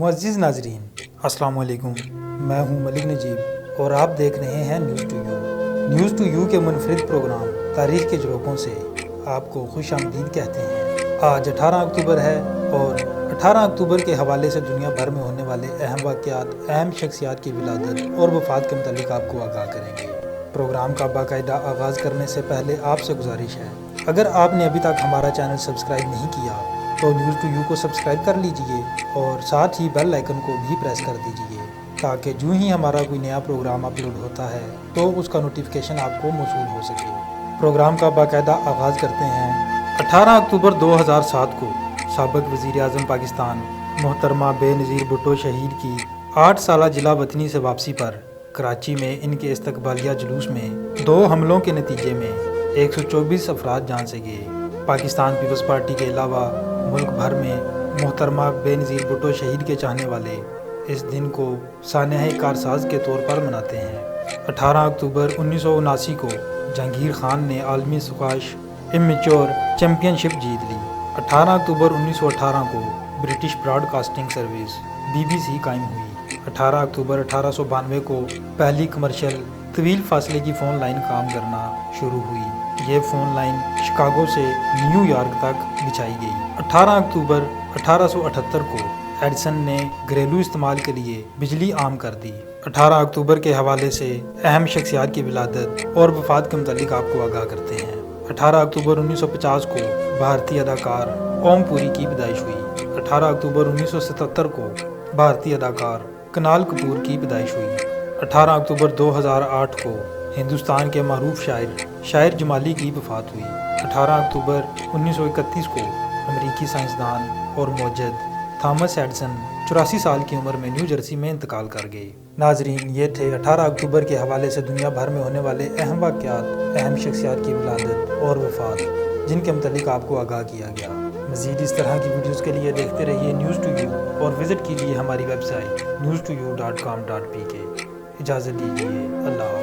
معزز ناظرین السلام علیکم، میں ہوں ملک نجیب اور آپ دیکھ رہے ہیں نیوز ٹو یو کے منفرد پروگرام تاریخ کے جھروکوں سے آپ کو خوش آمدید کہتے ہیں۔ آج 18 اکتوبر ہے اور 18 اکتوبر کے حوالے سے دنیا بھر میں ہونے والے اہم واقعات، اہم شخصیات کی ولادت اور وفات کے متعلق آپ کو آگاہ کریں گے۔ پروگرام کا باقاعدہ آغاز کرنے سے پہلے آپ سے گزارش ہے، اگر آپ نے ابھی تک ہمارا چینل سبسکرائب نہیں کیا تو نیوز ٹو یو کو سبسکرائب کر لیجئے اور ساتھ ہی بیل آئیکن کو بھی پریس کر دیجئے تاکہ جو ہی ہمارا کوئی نیا پروگرام اپلوڈ ہوتا ہے تو اس کا نوٹیفیکیشن آپ کو موصول ہو سکے۔ پروگرام کا باقاعدہ آغاز کرتے ہیں۔ 18 اکتوبر 2007 کو سابق وزیر اعظم پاکستان محترمہ بے نظیر بھٹو شہید کی 8 سالہ جلا وطنی سے واپسی پر کراچی میں ان کے استقبالیہ جلوس میں 2 حملوں کے نتیجے میں 124 افراد جان سے گئے۔ پاکستان پیپلز پارٹی کے علاوہ ملک بھر میں محترمہ بے نظیر بھٹو شہید کے چاہنے والے اس دن کو سانحہ کارساز کے طور پر مناتے ہیں۔ 18 اکتوبر 1979 کو جہانگیر خان نے عالمی اسکواش امیچور چیمپئن شپ جیت لی۔ 18 اکتوبر 1918 کو British broadcasting service BBC قائم ہوئی۔ 18 اکتوبر 1892 کو پہلی کمرشل طویل فاصلے کی فون لائن کام کرنا شروع ہوئی۔ یہ فون لائن شکاگو سے نیو یارک تک بچھائی گئی۔ 18 اکتوبر 1878 کو ایڈیسن نے گھریلو استعمال کے لیے بجلی عام کر دی۔ 18 اکتوبر کے حوالے سے اہم شخصیات کی ولادت اور وفات کے متعلق آپ کو آگاہ کرتے ہیں۔ 18 اکتوبر 1950 کو بھارتی اداکار اوم پوری کی پیدائش ہوئی۔ 18 اکتوبر 1977 کو بھارتی اداکار کنال کپور کی پیدائش ہوئی۔ 18 اکتوبر 2008 کو ہندوستان کے معروف شاعر جمالی کی وفات ہوئی۔ 18 اکتوبر 1931 کو امریکی سائنسدان اور موجد تھامس ایڈیسن 84 سال کی عمر میں نیو جرسی میں انتقال کر گئے۔ ناظرین، یہ تھے 18 اکتوبر کے حوالے سے دنیا بھر میں ہونے والے اہم واقعات، اہم شخصیات کی ولادت اور وفات جن کے متعلق آپ کو آگاہ کیا گیا۔ مزید اس طرح کی ویڈیوز کے لیے دیکھتے رہیے نیوز ٹو یو اور وزٹ کیجیے ہماری ویب سائٹ news2u.com.pk۔ اجازت دیجیے، اللہ حافظ۔